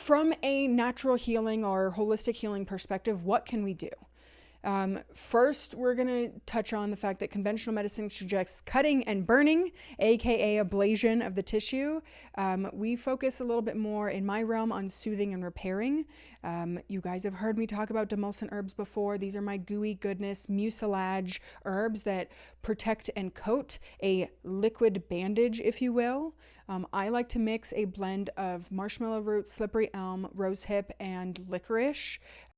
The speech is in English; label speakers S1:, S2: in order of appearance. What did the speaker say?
S1: from a natural healing or holistic healing perspective, what can we do? First, we're going to touch on the fact that conventional medicine suggests cutting and burning, aka ablation of the tissue. We focus a little bit more in my realm on soothing and repairing. You guys have heard me talk about demulcent herbs before. These are my gooey goodness mucilage herbs that protect and coat, a liquid bandage, if you will. I like to mix a blend of marshmallow root, slippery elm, rosehip, and licorice.